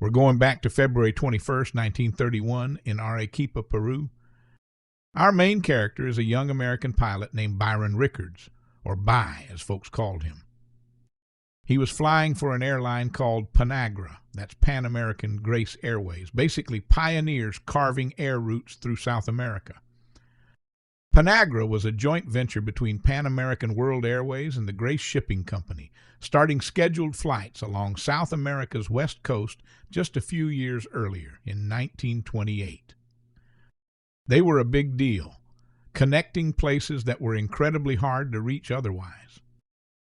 We're going back to February 21st, 1931 in Arequipa, Peru. Our main character is a young American pilot named Byron Rickards, or By as folks called him. He was flying for an airline called Panagra, that's Pan American Grace Airways, basically pioneers carving air routes through South America. Panagra was a joint venture between Pan American World Airways and the Grace Shipping Company, starting scheduled flights along South America's west coast just a few years earlier, in 1928. They were a big deal, connecting places that were incredibly hard to reach otherwise.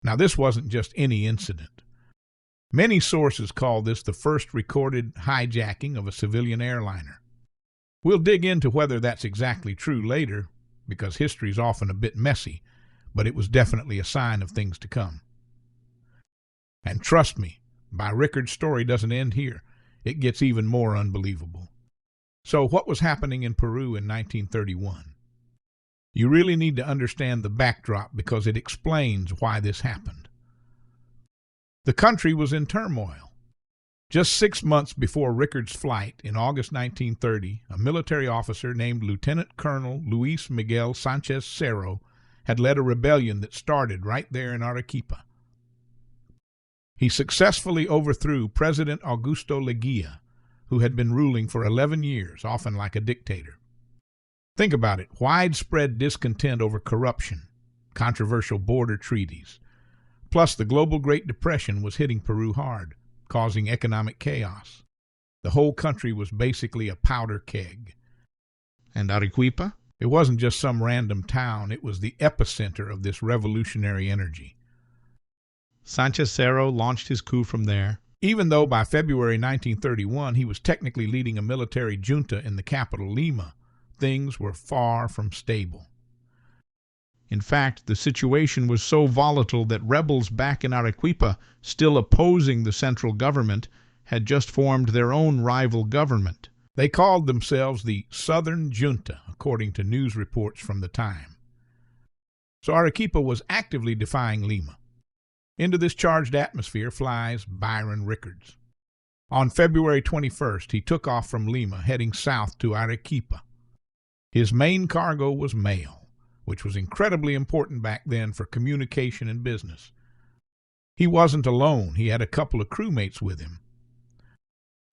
Now, this wasn't just any incident. Many sources call this the first recorded hijacking of a civilian airliner. We'll dig into whether that's exactly true later, because history's often a bit messy, but it was definitely a sign of things to come. And trust me, By Rickards' story doesn't end here. It gets even more unbelievable. So what was happening in Peru in 1931? You really need to understand the backdrop because it explains why this happened. The country was in turmoil. Just 6 months before Rickards' flight in August 1930, a military officer named Lieutenant Colonel Luis Miguel Sanchez Cerro had led a rebellion that started right there in Arequipa. He successfully overthrew President Augusto Leguía, who had been ruling for 11 years, often like a dictator. Think about it, widespread discontent over corruption, controversial border treaties, plus the global Great Depression was hitting Peru hard, causing economic chaos. The whole country was basically a powder keg. And Arequipa? It wasn't just some random town, it was the epicenter of this revolutionary energy. Sanchez Cerro launched his coup from there. Even though by February 1931 he was technically leading a military junta in the capital, Lima, things were far from stable. In fact, the situation was so volatile that rebels back in Arequipa, still opposing the central government, had just formed their own rival government. They called themselves the Southern Junta, according to news reports from the time. So Arequipa was actively defying Lima. Into this charged atmosphere flies Byron Rickards. On February 21st, he took off from Lima, heading south to Arequipa. His main cargo was mail, which was incredibly important back then for communication and business. He wasn't alone. He had a couple of crewmates with him.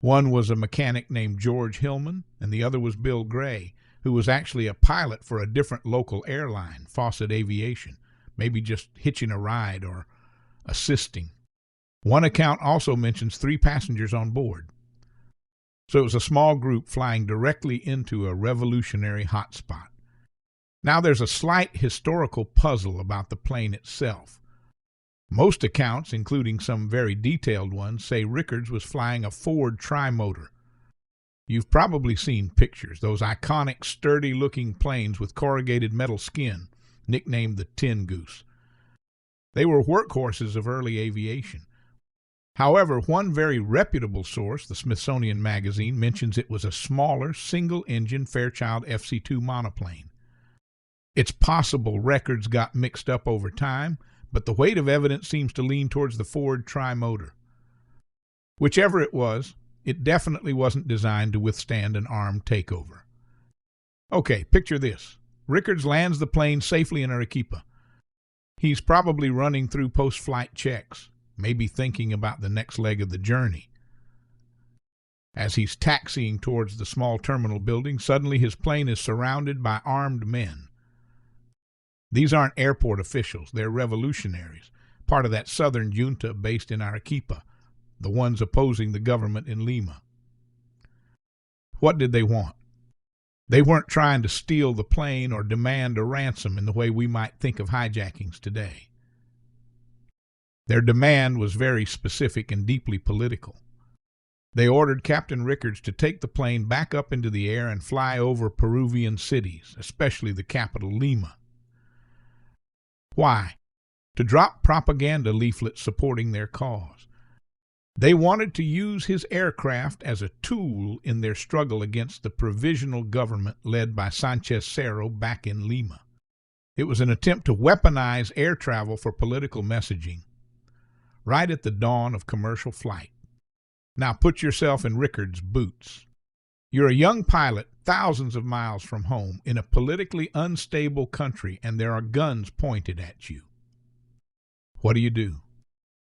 One was a mechanic named George Hillman, and the other was Bill Gray, who was actually a pilot for a different local airline, Fawcett Aviation, maybe just hitching a ride or assisting. One account also mentions 3 passengers on board. So it was a small group flying directly into a revolutionary hotspot. Now there's a slight historical puzzle about the plane itself. Most accounts, including some very detailed ones, say Rickards was flying a Ford trimotor. You've probably seen pictures, those iconic sturdy-looking planes with corrugated metal skin, nicknamed the Tin Goose. They were workhorses of early aviation. However, one very reputable source, the Smithsonian Magazine, mentions it was a smaller, single-engine Fairchild FC-2 monoplane. It's possible Rickards got mixed up over time, but the weight of evidence seems to lean towards the Ford trimotor. Whichever it was, it definitely wasn't designed to withstand an armed takeover. Okay, picture this. Rickards lands the plane safely in Arequipa. He's probably running through post-flight checks, maybe thinking about the next leg of the journey. As he's taxiing towards the small terminal building, suddenly his plane is surrounded by armed men. These aren't airport officials, they're revolutionaries, part of that southern junta based in Arequipa, the ones opposing the government in Lima. What did they want? They weren't trying to steal the plane or demand a ransom in the way we might think of hijackings today. Their demand was very specific and deeply political. They ordered Captain Rickards to take the plane back up into the air and fly over Peruvian cities, especially the capital, Lima. Why? To drop propaganda leaflets supporting their cause. They wanted to use his aircraft as a tool in their struggle against the provisional government led by Sanchez Cerro back in Lima. It was an attempt to weaponize air travel for political messaging, right at the dawn of commercial flight. Now put yourself in Rickards' boots. You're a young pilot thousands of miles from home in a politically unstable country, and there are guns pointed at you. What do?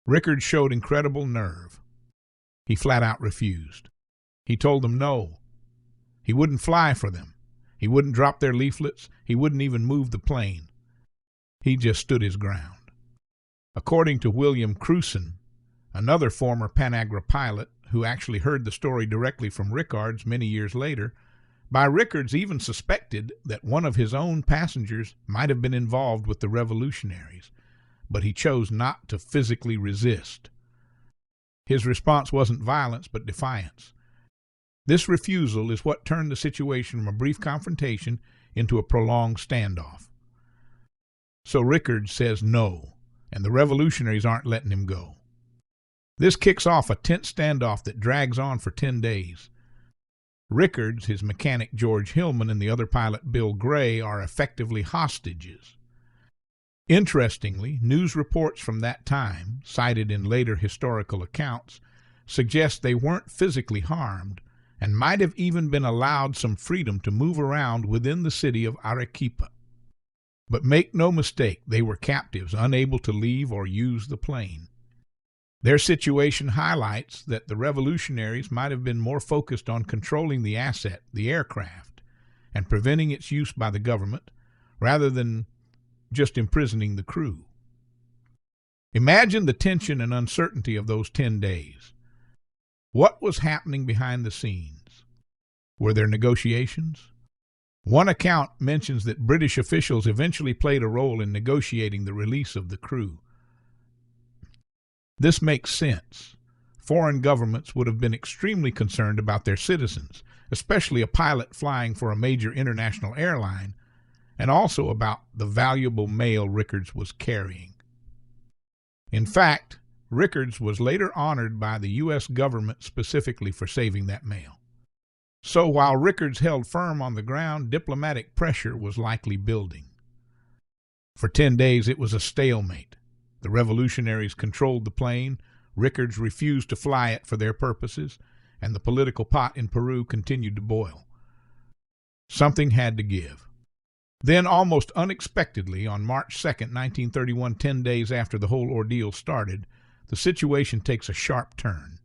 Rickards showed incredible nerve. He flat out refused. He told them no. He wouldn't fly for them. He wouldn't drop their leaflets. He wouldn't even move the plane. He just stood his ground. According to William Crewson, another former Panagra pilot who actually heard the story directly from Rickards many years later, Rickards even suspected that one of his own passengers might have been involved with the revolutionaries, but he chose not to physically resist. His response wasn't violence, but defiance. This refusal is what turned the situation from a brief confrontation into a prolonged standoff. So Rickards says no, and the revolutionaries aren't letting him go. This kicks off a tense standoff that drags on for 10 days. Rickards, his mechanic George Hillman, and the other pilot Bill Gray are effectively hostages. Interestingly, news reports from that time, cited in later historical accounts, suggest they weren't physically harmed and might have even been allowed some freedom to move around within the city of Arequipa. But make no mistake, they were captives, unable to leave or use the plane. Their situation highlights that the revolutionaries might have been more focused on controlling the asset, the aircraft, and preventing its use by the government, rather than just imprisoning the crew. Imagine the tension and uncertainty of those 10 days. What was happening behind the scenes? Were there negotiations? One account mentions that British officials eventually played a role in negotiating the release of the crew. This makes sense. Foreign governments would have been extremely concerned about their citizens, especially a pilot flying for a major international airline, and also about the valuable mail Rickards was carrying. In fact, Rickards was later honored by the U.S. government specifically for saving that mail. So while Rickards held firm on the ground, diplomatic pressure was likely building. For 10 days it was a stalemate. The revolutionaries controlled the plane, Rickards refused to fly it for their purposes, and the political pot in Peru continued to boil. Something had to give. Then, almost unexpectedly, on March 2, 1931, 10 days after the whole ordeal started, the situation takes a sharp turn.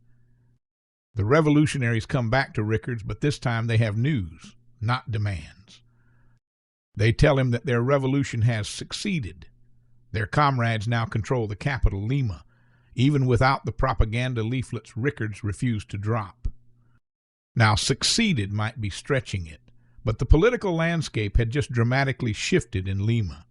The revolutionaries come back to Rickards, but this time they have news, not demands. They tell him that their revolution has succeeded. Their comrades now control the capital, Lima. Even without the propaganda leaflets Rickards refused to drop. Now, succeeded might be stretching it, but the political landscape had just dramatically shifted in Lima.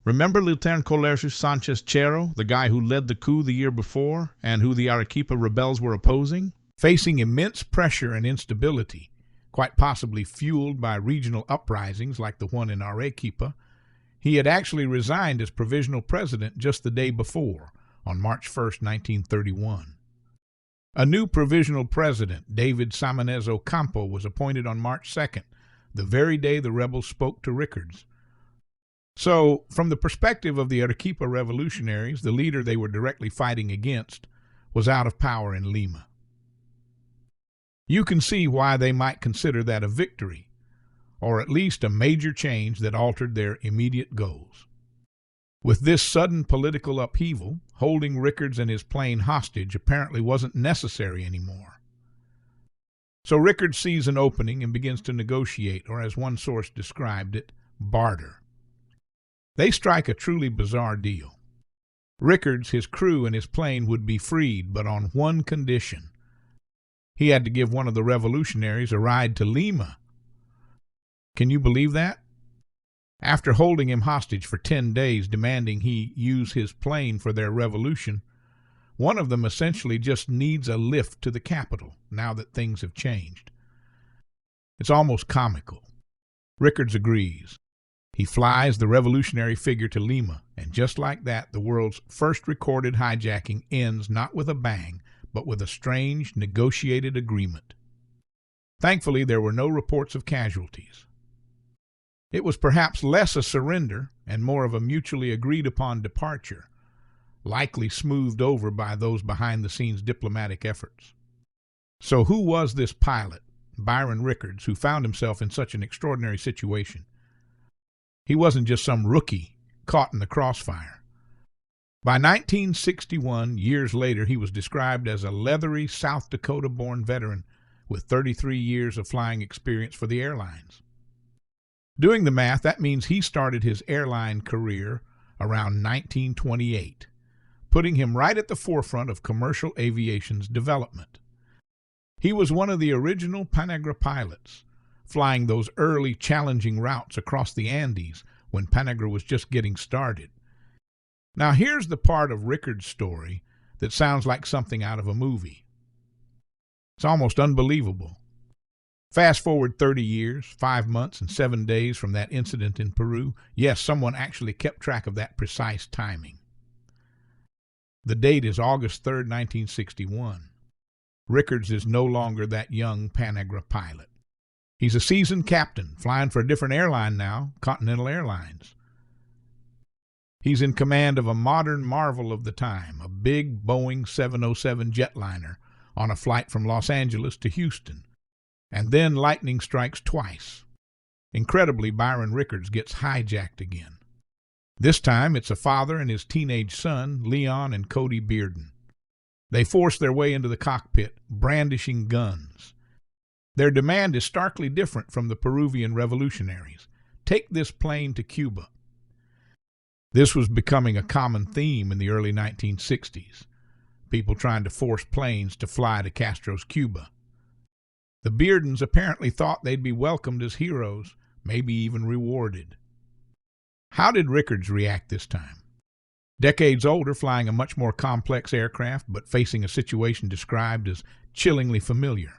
Remember Lieutenant Colercio Sanchez Chero, the guy who led the coup the year before and who the Arequipa rebels were opposing? Facing immense pressure and instability, quite possibly fueled by regional uprisings like the one in Arequipa, he had actually resigned as provisional president just the day before, on March 1, 1931. A new provisional president, David Samanez Ocampo, was appointed on March 2nd, the very day the rebels spoke to Rickards. So, from the perspective of the Arequipa revolutionaries, the leader they were directly fighting against was out of power in Lima. You can see why they might consider that a victory, or at least a major change that altered their immediate goals. With this sudden political upheaval, holding Rickards and his plane hostage apparently wasn't necessary anymore. So Rickards sees an opening and begins to negotiate, or as one source described it, barter. They strike a truly bizarre deal. Rickards, his crew, and his plane would be freed, but on one condition. He had to give one of the revolutionaries a ride to Lima. Can you believe that? After holding him hostage for 10 days, demanding he use his plane for their revolution, one of them essentially just needs a lift to the capital, now that things have changed. It's almost comical. Rickards agrees. He flies the revolutionary figure to Lima, and just like that, the world's first recorded hijacking ends not with a bang, but with a strange, negotiated agreement. Thankfully, there were no reports of casualties. It was perhaps less a surrender and more of a mutually agreed-upon departure, likely smoothed over by those behind-the-scenes diplomatic efforts. So who was this pilot, Byron Rickards, who found himself in such an extraordinary situation? He wasn't just some rookie caught in the crossfire. By 1961, years later, he was described as a leathery South Dakota-born veteran with 33 years of flying experience for the airlines. Doing the math, that means he started his airline career around 1928, putting him right at the forefront of commercial aviation's development. He was one of the original Panagra pilots, flying those early challenging routes across the Andes when Panagra was just getting started. Now here's the part of Rickards' story that sounds like something out of a movie. It's almost unbelievable. Fast forward 30 years, 5 months, and 7 days from that incident in Peru. Yes, someone actually kept track of that precise timing. The date is August 3rd, 1961. Rickards is no longer that young Panagra pilot. He's a seasoned captain, flying for a different airline now, Continental Airlines. He's in command of a modern marvel of the time, a big Boeing 707 jetliner on a flight from Los Angeles to Houston. And then lightning strikes twice. Incredibly, Byron Rickards gets hijacked again. This time, it's a father and his teenage son, Leon and Cody Bearden. They force their way into the cockpit, brandishing guns. Their demand is starkly different from the Peruvian revolutionaries. Take this plane to Cuba. This was becoming a common theme in the early 1960s, people trying to force planes to fly to Castro's Cuba. The Beardens apparently thought they'd be welcomed as heroes, maybe even rewarded. How did Rickards react this time? Decades older, flying a much more complex aircraft, but facing a situation described as chillingly familiar.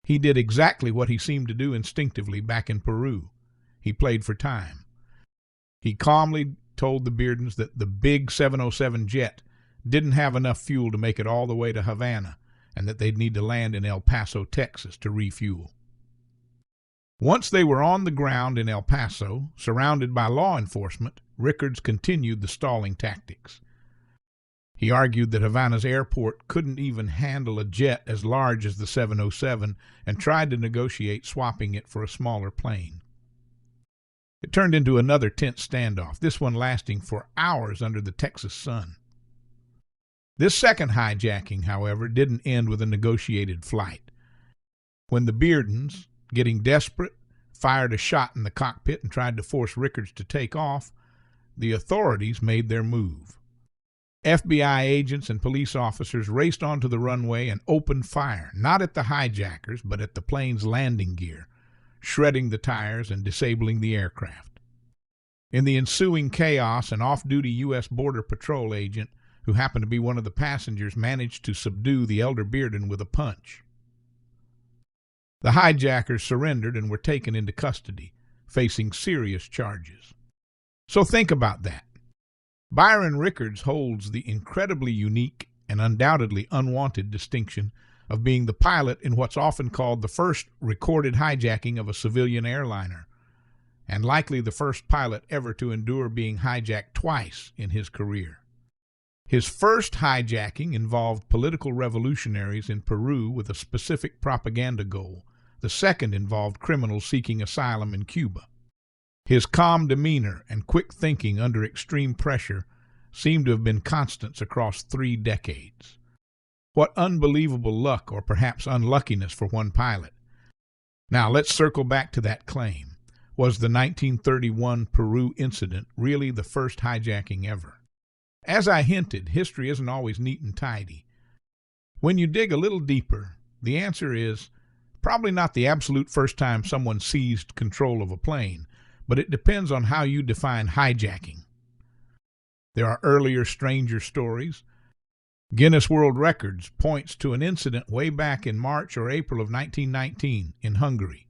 He did exactly what he seemed to do instinctively back in Peru. He played for time. He calmly told the Beardens that the big 707 jet didn't have enough fuel to make it all the way to Havana, and that they'd need to land in El Paso, Texas to refuel. Once they were on the ground in El Paso, surrounded by law enforcement, Rickards continued the stalling tactics. He argued that Havana's airport couldn't even handle a jet as large as the 707 and tried to negotiate swapping it for a smaller plane. It turned into another tense standoff, this one lasting for hours under the Texas sun. This second hijacking, however, didn't end with a negotiated flight. When the Beardens, getting desperate, fired a shot in the cockpit and tried to force Rickards to take off, the authorities made their move. FBI agents and police officers raced onto the runway and opened fire, not at the hijackers, but at the plane's landing gear, shredding the tires and disabling the aircraft. In the ensuing chaos, an off-duty U.S. Border Patrol agent, who happened to be one of the passengers, managed to subdue the elder Bearden with a punch. The hijackers surrendered and were taken into custody, facing serious charges. So think about that. Byron Rickards holds the incredibly unique and undoubtedly unwanted distinction of being the pilot in what's often called the first recorded hijacking of a civilian airliner, and likely the first pilot ever to endure being hijacked twice in his career. His first hijacking involved political revolutionaries in Peru with a specific propaganda goal. The second involved criminals seeking asylum in Cuba. His calm demeanor and quick thinking under extreme pressure seem to have been constants across 3 decades. What unbelievable luck, or perhaps unluckiness, for one pilot. Now let's circle back to that claim. Was the 1931 Peru incident really the first hijacking ever? As I hinted, history isn't always neat and tidy. When you dig a little deeper, the answer is probably not the absolute first time someone seized control of a plane, but it depends on how you define hijacking. There are earlier, stranger stories. Guinness World Records points to an incident way back in March or April of 1919 in Hungary.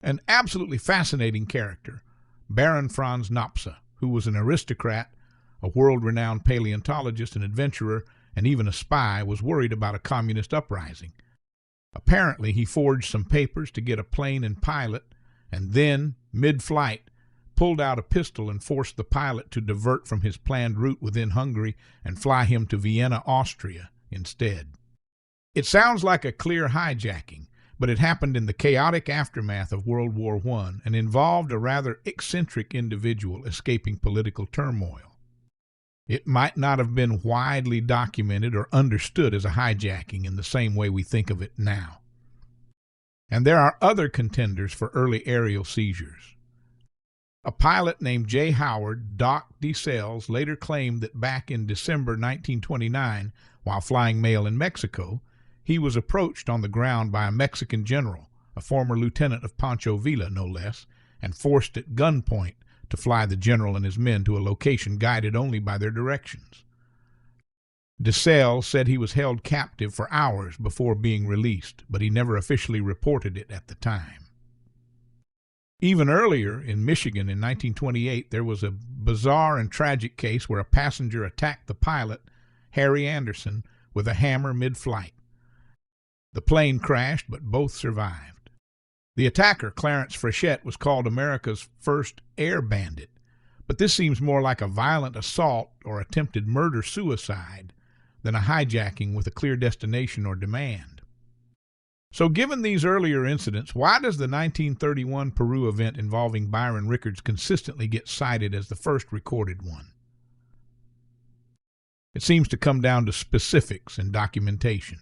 An absolutely fascinating character, Baron Franz Napsa, who was an aristocrat, a world-renowned paleontologist, an adventurer, and even a spy, was worried about a communist uprising. Apparently, he forged some papers to get a plane and pilot, and then, mid-flight, pulled out a pistol and forced the pilot to divert from his planned route within Hungary and fly him to Vienna, Austria instead. It sounds like a clear hijacking, but it happened in the chaotic aftermath of World War I and involved a rather eccentric individual escaping political turmoil. It might not have been widely documented or understood as a hijacking in the same way we think of it now. And there are other contenders for early aerial seizures. A pilot named J. Howard Doc DeSales later claimed that back in December 1929, while flying mail in Mexico, he was approached on the ground by a Mexican general, a former lieutenant of Pancho Villa no less, and forced at gunpoint to fly the general and his men to a location guided only by their directions. DeSales said he was held captive for hours before being released, but he never officially reported it at the time. Even earlier, in Michigan in 1928, there was a bizarre and tragic case where a passenger attacked the pilot, Harry Anderson, with a hammer mid-flight. The plane crashed, but both survived. The attacker, Clarence Frechette, was called America's first air bandit, but this seems more like a violent assault or attempted murder-suicide than a hijacking with a clear destination or demand. So given these earlier incidents, why does the 1931 Peru event involving Byron Rickards consistently get cited as the first recorded one? It seems to come down to specifics and documentation.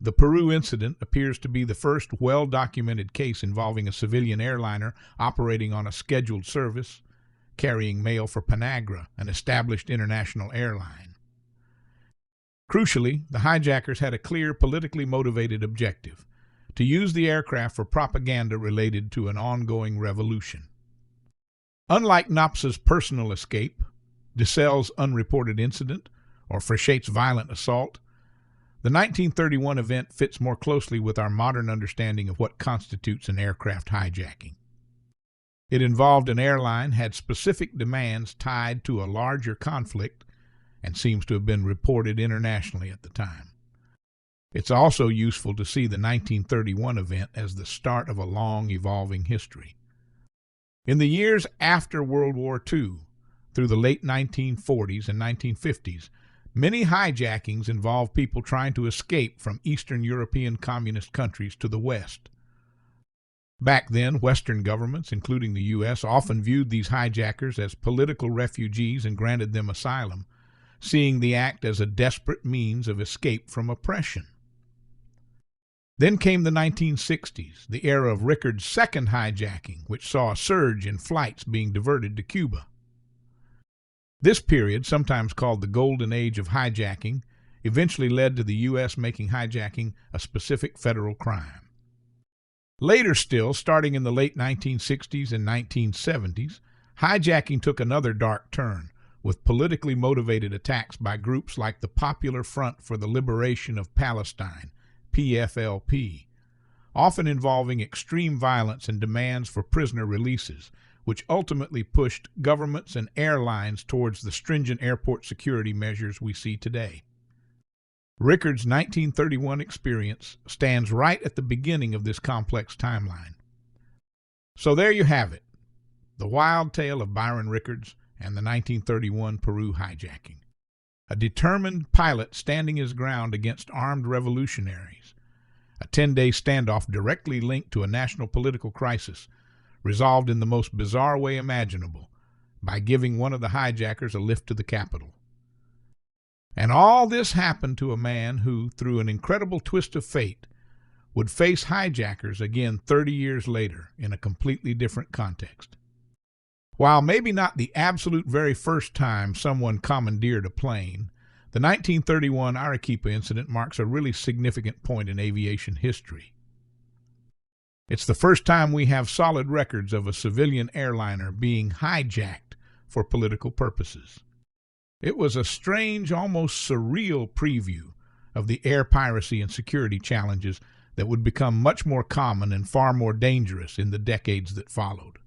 The Peru incident appears to be the first well-documented case involving a civilian airliner operating on a scheduled service, carrying mail for Panagra, an established international airline. Crucially, the hijackers had a clear, politically motivated objective: to use the aircraft for propaganda related to an ongoing revolution. Unlike Knopf's personal escape, DeSales' unreported incident, or Frechette's violent assault, the 1931 event fits more closely with our modern understanding of what constitutes an aircraft hijacking. It involved an airline, had specific demands tied to a larger conflict, and seems to have been reported internationally at the time. It's also useful to see the 1931 event as the start of a long, evolving history. In the years after World War II, through the late 1940s and 1950s, many hijackings involved people trying to escape from Eastern European communist countries to the West. Back then, Western governments, including the U.S., often viewed these hijackers as political refugees and granted them asylum, seeing the act as a desperate means of escape from oppression. Then came the 1960s, the era of Rickards' second hijacking, which saw a surge in flights being diverted to Cuba. This period, sometimes called the Golden Age of hijacking, eventually led to the U.S. making hijacking a specific federal crime. Later still, starting in the late 1960s and 1970s, hijacking took another dark turn, with politically motivated attacks by groups like the Popular Front for the Liberation of Palestine, PFLP, often involving extreme violence and demands for prisoner releases, which ultimately pushed governments and airlines towards the stringent airport security measures we see today. Rickards' 1931 experience stands right at the beginning of this complex timeline. So there you have it, the wild tale of Byron Rickards and the 1931 Peru hijacking. A determined pilot standing his ground against armed revolutionaries. A 10-day standoff directly linked to a national political crisis, resolved in the most bizarre way imaginable, by giving one of the hijackers a lift to the Capitol. And all this happened to a man who, through an incredible twist of fate, would face hijackers again 30 years later in a completely different context. While maybe not the absolute very first time someone commandeered a plane, the 1931 Arequipa incident marks a really significant point in aviation history. It's the first time we have solid records of a civilian airliner being hijacked for political purposes. It was a strange, almost surreal preview of the air piracy and security challenges that would become much more common and far more dangerous in the decades that followed.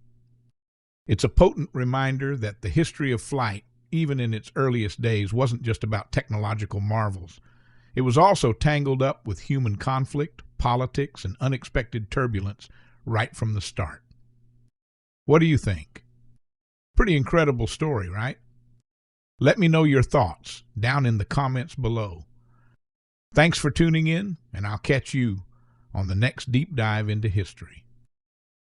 It's a potent reminder that the history of flight, even in its earliest days, wasn't just about technological marvels. It was also tangled up with human conflict, politics, and unexpected turbulence right from the start. What do you think? Pretty incredible story, right? Let me know your thoughts down in the comments below. Thanks for tuning in, and I'll catch you on the next deep dive into history.